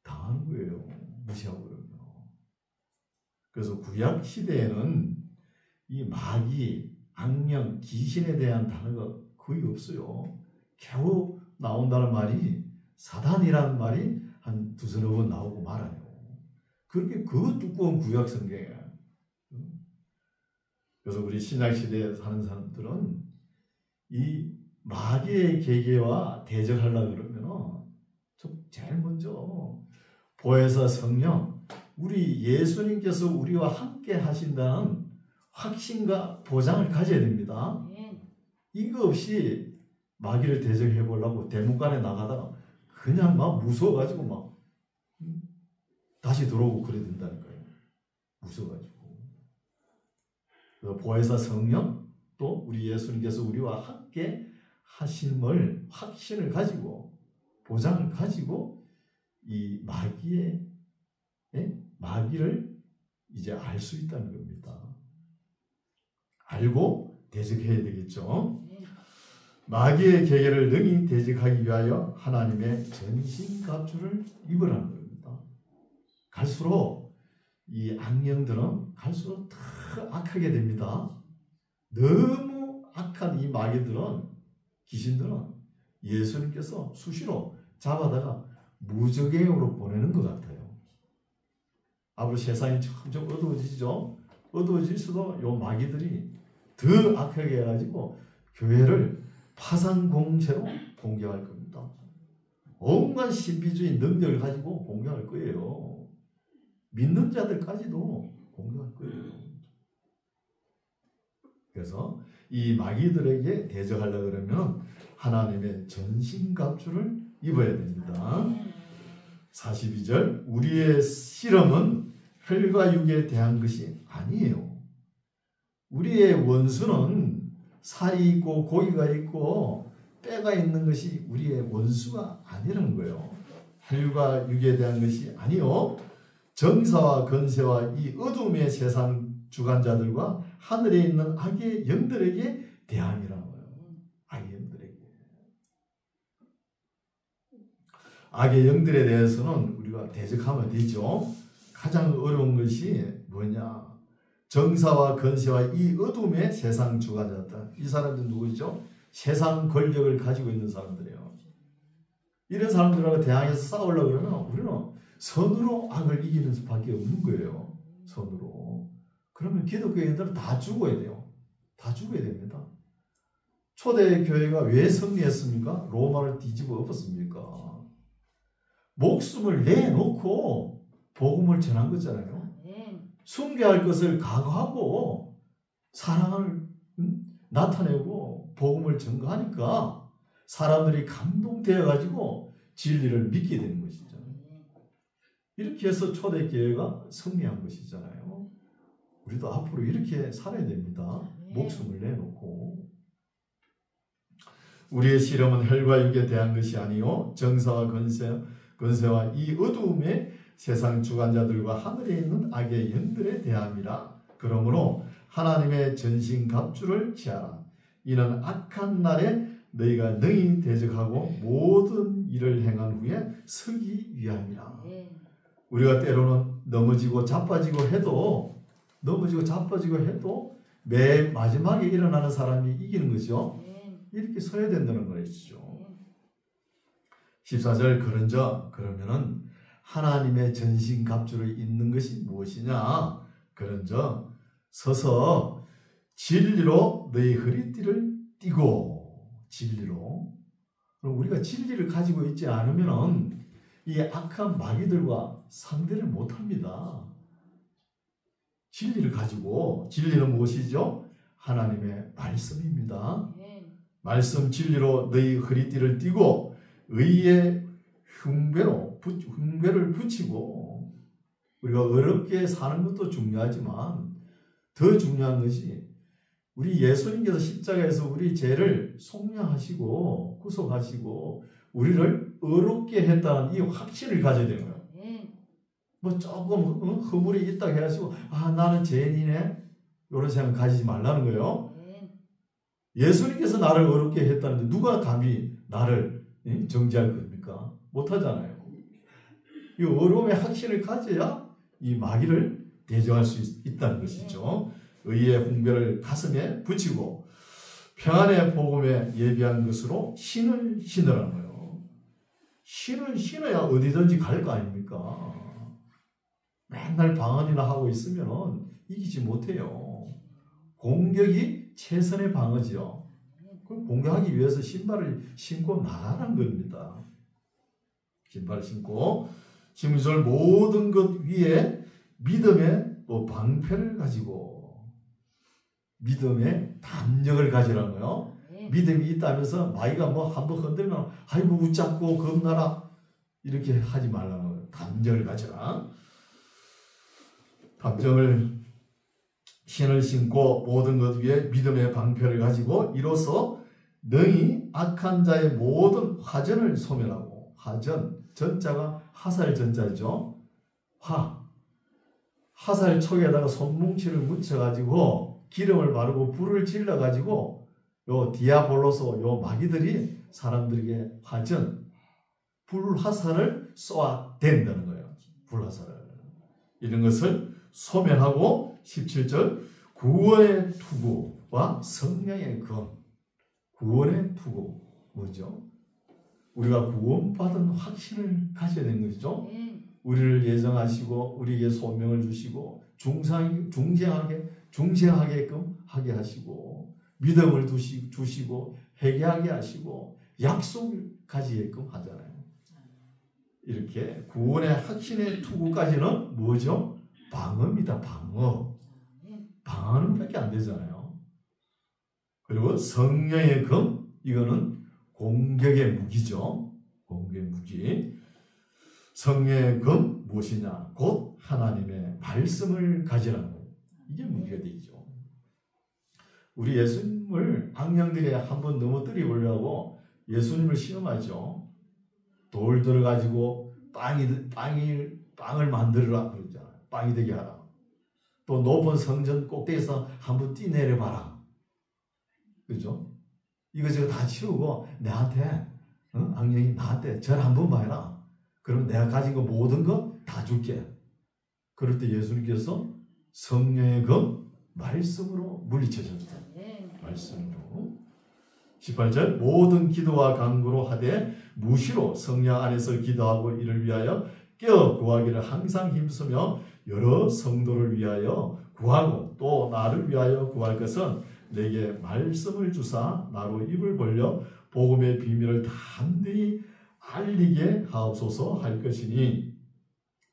당하는 거예요. 무시하고 그러면. 그래서 구약 시대에는 이 마귀, 악령, 귀신에 대한 단어가 거의 없어요. 겨우 나온다는 말이 사단이라는 말이 한 두서너 번 나오고 말아요. 그렇게 그 두꺼운 구약 성경에. 그래서 우리 신약시대에 사는 사람들은 이 마귀의 계계와 대적하려고 그러면 제일 먼저 보혜사 성령, 우리 예수님께서 우리와 함께 하신다는 확신과 보장을 가져야 됩니다. 이거 없이 마귀를 대적해 보려고 대문간에 나가다가 그냥 막 무서워가지고 막 다시 들어오고 그래야 된다는 거예요. 무서워가지고. 그래서 보혜사 성령 또 우리 예수님께서 우리와 함께 하심을 확신을 가지고 보장을 가지고 이 마귀를 이제 알 수 있다는 겁니다. 알고 대적해야 되겠죠. 마귀의 계계를 능히 대적하기 위하여 하나님의 전신갑주를 입으라는 겁니다. 갈수록 이 악령들은 갈수록 더 악하게 됩니다. 너무 악한 이 마귀들은, 귀신들은 예수님께서 수시로 잡아다가 무저갱으로 보내는 것 같아요. 앞으로 세상이 점점 어두워지죠. 어두워질수록 이 마귀들이 더 악하게 해가지고 교회를 파상공세로 공격할 겁니다. 온갖 신비주의 능력을 가지고 공격할 거예요. 믿는 자들까지도 공격할 거예요. 그래서 이 마귀들에게 대적하려고 그러면 하나님의 전신갑주를 입어야 됩니다. 42절 우리의 실험은 혈과 육에 대한 것이 아니에요. 우리의 원수는 살이 있고 고기가 있고 뼈가 있는 것이 우리의 원수가 아니라는 거예요. 혈과 육에 대한 것이 아니요. 정사와 건세와 이 어둠의 세상 주관자들과 하늘에 있는 악의 영들에게 대함이라는 거예요. 악의 영들에게. 악의 영들에 대해서는 우리가 대적하면 되죠. 가장 어려운 것이 뭐냐? 정사와 건세와 이 어둠의 세상 주관자들. 이 사람들은 누구죠? 세상 권력을 가지고 있는 사람들이에요. 이런 사람들하고 대항해서 싸우려고 그러면 우리는 선으로 악을 이기는 수밖에 없는 거예요. 선으로. 그러면 기독교인들은 다 죽어야 돼요. 다 죽어야 됩니다. 초대교회가 왜 승리했습니까? 로마를 뒤집어 엎었습니까? 목숨을 내놓고 복음을 전한 거잖아요. 숭배할 것을 각오하고 사랑을 나타내고 복음을 전가하니까 사람들이 감동되어가지고 진리를 믿게 되는 것이죠. 이렇게 해서 초대교회가 승리한 것이잖아요. 우리도 앞으로 이렇게 살아야 됩니다. 목숨을 내놓고. 우리의 실험은 혈과 육에 대한 것이 아니요 정사와 건세와 이 어두움의 세상 주관자들과 하늘에 있는 악의 영들에 대함이라. 그러므로 하나님의 전신갑주를 취하라. 이는 악한 날에 너희가 능히 대적하고 모든 일을 행한 후에 서기 위함이라. 우리가 때로는 넘어지고 자빠지고 해도 맨 마지막에 일어나는 사람이 이기는 거죠. 이렇게 서야 된다는 것이죠. 14절 그러면은 하나님의 전신갑주를 입는 것이 무엇이냐? 그런즉 서서 진리로 너희 허리띠를 띠고. 진리로. 그럼 우리가 진리를 가지고 있지 않으면은 이 악한 마귀들과 상대를 못합니다. 진리를 가지고. 진리는 무엇이죠? 하나님의 말씀입니다. 말씀 진리로 너희 허리띠를 띠고 의의 흉배를 붙이고. 우리가 어렵게 사는 것도 중요하지만 더 중요한 것이 우리 예수님께서 십자가에서 우리 죄를 속량하시고 구속하시고 우리를 어렵게 했다는 이 확신을 가져야 되는 거예요. 뭐 조금 허물이 있다고 해가지고 나는 죄인이네 이런 생각 가지지 말라는 거예요. 예수님께서 나를 어렵게 했다는데 누가 감히 나를 정죄할 겁니까? 못하잖아요. 이 어려움의 확신을 가져야 이 마귀를 대적할 수 있다는 것이죠. 의의 훈배를 가슴에 붙이고 평안의 복음에 예비한 것으로 신을 신으라는 거예요. 신을 신어야 어디든지 갈 거 아닙니까? 맨날 방언이나 하고 있으면 이기지 못해요. 공격이 최선의 방어지요. 그럼 공격하기 위해서 신발을 신고 나가는 겁니다. 신발을 신고 16절 모든 것 위에 믿음의 또 방패를 가지고 믿음의 담력을 가지라는 거예요. 믿음이 있다면서 마귀가 뭐 한번 흔들면 아이고 웃잡고 겁나라 이렇게 하지 말라는 거예요. 담력을 가져라. 담력을 신을 신고 모든 것 위에 믿음의 방패를 가지고 이로써 능히 악한 자의 모든 화전을 소멸하고. 화전, 전자가 화살 전자죠. 화살 촉에다가 손뭉치를 묻혀가지고 기름을 바르고 불을 질러가지고 요 디아볼로소 요 마귀들이 사람들에게 화전, 불화살을 쏘아댄다는 거예요. 불화살을. 이런 것을 소멸하고 17절 구원의 투구와 성령의 건. 구원의 투구 뭐죠? 우리가 구원받은 확신을 가져야 되는 것이죠. 우리를 예정하시고 우리에게 소명을 주시고 중생하게끔 하게 하시고 믿음을 주시고 회개하게 하시고 약속을 가지게끔 하잖아요. 이렇게 구원의 확신의 투구까지는 뭐죠? 방어입니다. 방어. 방어는 밖에 안 되잖아요. 그리고 성령의 검, 이거는 공격의 무기죠. 공격의 무기. 성령의 검 무엇이냐? 곧 하나님의 말씀을 가지라는 거예요. 이게 무기가 되죠. 우리 예수님을 악령들이 한번 넘어뜨리려고 예수님을 시험하죠. 돌 들어가지고 빵을 만들어라 그러잖아요. 빵이 되게 하라. 또 높은 성전 꼭대기에서 한번 뛰내려봐라. 그죠? 이것저것 다 치우고 나한테 악령이 나한테 절 한번 봐라. 그러면 내가 가진 거 모든 거 다 줄게. 그럴 때 예수님께서 성령의 검 말씀으로 물리쳐줬어요. 말씀으로. 18절 모든 기도와 간구로 하되 무시로 성령 안에서 기도하고 이를 위하여 깨어 구하기를 항상 힘쓰며 여러 성도를 위하여 구하고 또 나를 위하여 구할 것은 내게 말씀을 주사 나로 입을 벌려 복음의 비밀을 담대히 알리게 하옵소서 할 것이니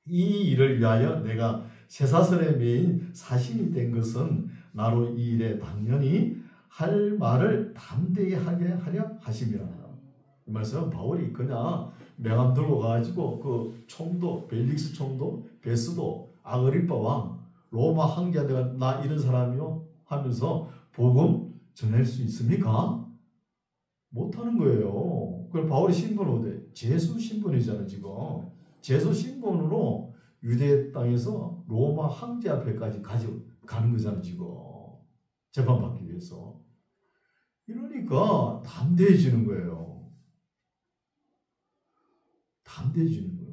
이 일을 위하여 내가 쇠사슬에 매인 사신이 된 것은 나로 이 일에 당연히 할 말을 담대히 하게 하려 하심이라. 이 말씀은 바울이 그냥 명함 들고 가지고 그 총독 벨릭스 총독 베스도 아그리파 왕 로마 황제한테 나 이런 사람이요 하면서 복음 전할 수 있습니까? 못하는 거예요. 그럼 바울의 신분은 어디? 제수 신분이잖아요. 지금 제수 신분으로 유대 땅에서 로마 황제 앞에까지 가는 거잖아 지금. 재판받기 위해서. 이러니까 담대해지는 거예요. 담대해지는 거예요.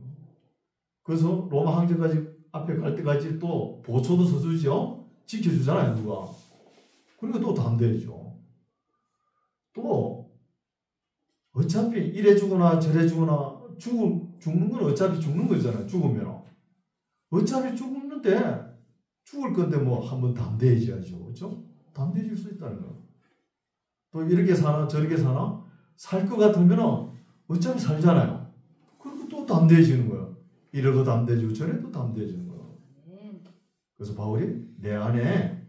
그래서 로마 황제까지 앞에 갈 때까지 또 보초도 서주죠. 지켜주잖아요 누가. 그러니까 또 담대해져. 또 어차피 이래 죽거나 저래 죽거나 죽는 건 어차피 죽는 거잖아요. 죽으면 어차피 죽는데 죽을 건데 뭐 한번 담대해져야죠. 그렇죠? 담대해질 수 있다는 거예요. 또 이렇게 사나 저렇게 사나 살 것 같으면 어차피 살잖아요. 그리고 또 담대해지는 거예요. 이래도 담대해지고 저래도 담대해지는 거예요. 그래서 바울이 내 안에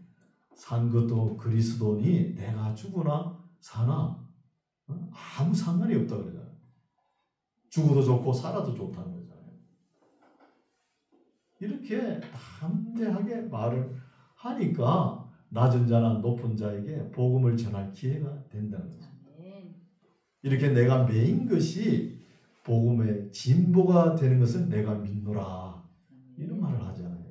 산 것도 그리스도니 내가 죽으나 사나 아무 상관이 없다 그러잖아요. 죽어도 좋고 살아도 좋다는 거잖아요. 이렇게 담대하게 말을 하니까 낮은 자나 높은 자에게 복음을 전할 기회가 된다는 거죠. 이렇게 내가 매인 것이 복음의 진보가 되는 것을 내가 믿노라. 이런 말을 하잖아요.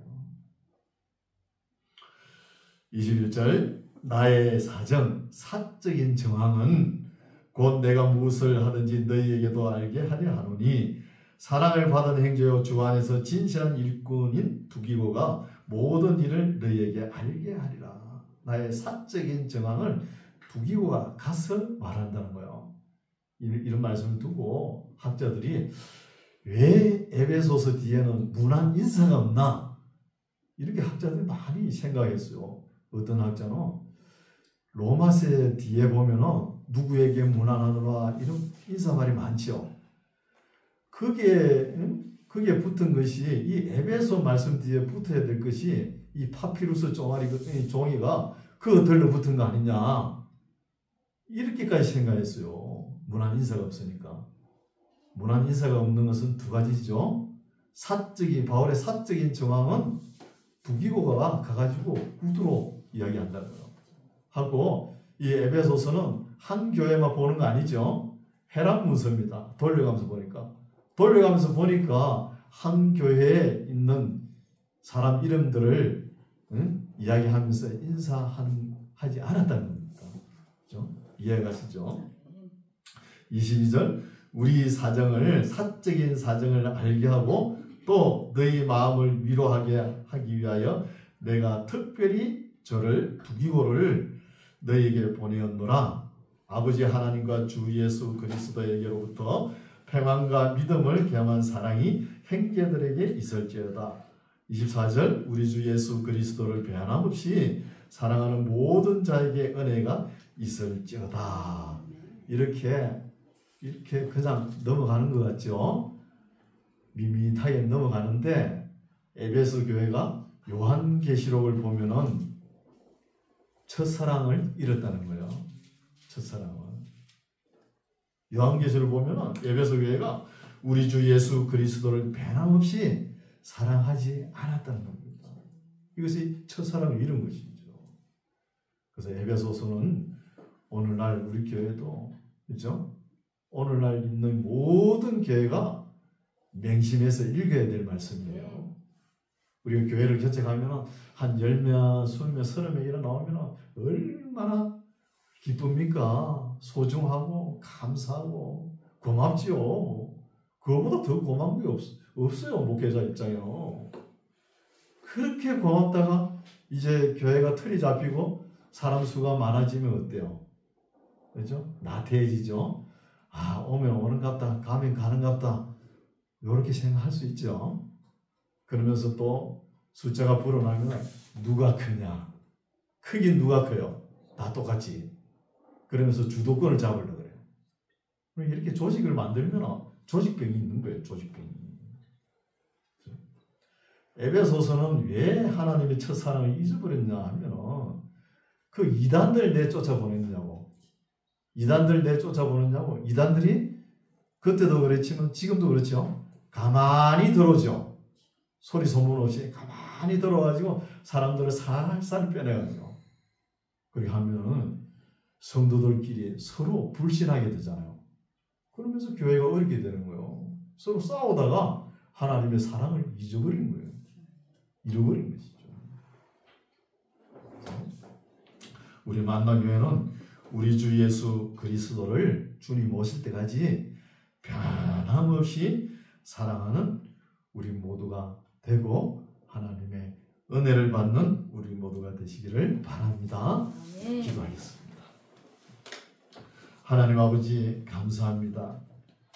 21절 나의 사정, 사적인 정황은 곧 내가 무엇을 하든지 너희에게도 알게 하려 하노니 사랑을 받은 행조요 주 안에서 진실한 일꾼인 두기고가 모든 일을 너희에게 알게 하리라. 나의 사적인 정황을 두기고가 가서 말한다는 거예요. 이런 말씀을 두고 학자들이 왜 에베소서 뒤에는 문안 인사가 없나? 이렇게 학자들이 많이 생각했어요. 어떤 학자는 로마서 뒤에 보면은 누구에게 문안하노라 이런 인사말이 많죠. 거기에 붙은 것이 이 에베소 말씀 뒤에 붙어야 될 것이 이 파피루스 종이가 그거 들러붙은 거 아니냐 이렇게까지 생각했어요. 문안 인사가 없으니까. 문안 인사가 없는 것은 두 가지죠. 바울의 사적인 정황은 두기고가 가가지고 구두로 이야기한다는 거예요. 하고 이 에베소서는 한 교회만 보는 거 아니죠. 해란 문서입니다. 돌려가면서 보니까 한 교회에 있는 사람 이름들을 이야기하면서 인사하지 않았다는 겁니다. 그렇죠? 이해가시죠? 22절 우리 사적인 사정을 알게 하고 또 너희 마음을 위로하게 하기 위하여 내가 특별히 저를 두기고를 너희에게 보내었노라. 아버지 하나님과 주 예수 그리스도에게로부터 평안과 믿음을 겸한 사랑이 형제들에게 있을지어다. 24절 우리 주 예수 그리스도를 배한함없이 사랑하는 모든 자에게 은혜가 있을지어다. 이렇게 그냥 넘어가는 것 같죠? 밋밋하게 넘어가는데 에베소 교회가 요한계시록을 보면은 첫사랑을 잃었다는 거예요. 첫사랑을. 요한계시록을 보면은 에베소 교회가 우리 주 예수 그리스도를 변함없이 사랑하지 않았다는 겁니다. 이것이 첫사랑을 잃은 것이죠. 그래서 에베소서는 오늘날 우리 교회도 그렇죠? 오늘날 있는 모든 교회가 맹심해서 읽어야 될 말씀이에요. 우리가 교회를 개척하면 한 10명, 20명, 30명 이런 나오면 얼마나 기쁩니까? 소중하고 감사하고 고맙지요. 그거보다 더 고마운 게 없어요. 목회자 입장에는. 그렇게 고맙다가 이제 교회가 틀이 잡히고 사람 수가 많아지면 어때요? 그렇죠? 나태해지죠. 오면 오는갑다, 가면 가는갑다. 이렇게 생각할 수 있죠. 그러면서 또 숫자가 불어나면 누가 크냐? 크긴 누가 커요? 다 똑같지. 그러면서 주도권을 잡으려고 그래요. 이렇게 조직을 만들면 조직병이 있는 거예요. 조직병이. 에베소서는 왜 하나님의 첫사랑을 잊어버렸냐 하면 그 이단들 내쫓아보냈냐고. 이단들이 그때도 그랬지만 지금도 그렇죠. 가만히 들어오죠. 소리 소문 없이 가만히 들어와가지고 사람들을 살살 빼내가지고 그렇게 하면은 성도들끼리 서로 불신하게 되잖아요. 그러면서 교회가 어렵게 되는 거예요. 서로 싸우다가 하나님의 사랑을 잊어버린 거예요. 잃어버린 것이죠. 우리 만남교회는 우리 주 예수 그리스도를 주님 오실 때까지 변함없이 사랑하는 우리 모두가 되고 하나님의 은혜를 받는 우리 모두가 되시기를 바랍니다. 기도하겠습니다. 하나님 아버지 감사합니다.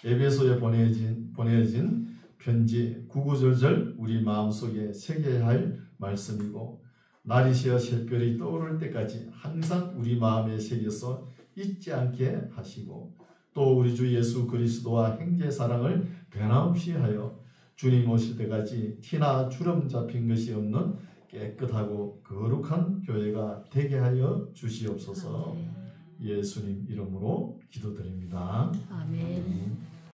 에베소에 보내진 편지 구구절절 우리 마음속에 새겨야 할 말씀이고 날이 새어 새별이 떠오를 때까지 항상 우리 마음에 새겨서 잊지 않게 하시고 또 우리 주 예수 그리스도와 형제 사랑을 변함없이 하여 주님 오실 때까지 티나 주름 잡힌 것이 없는 깨끗하고 거룩한 교회가 되게 하여 주시옵소서. 예수님 이름으로 기도드립니다. 아멘.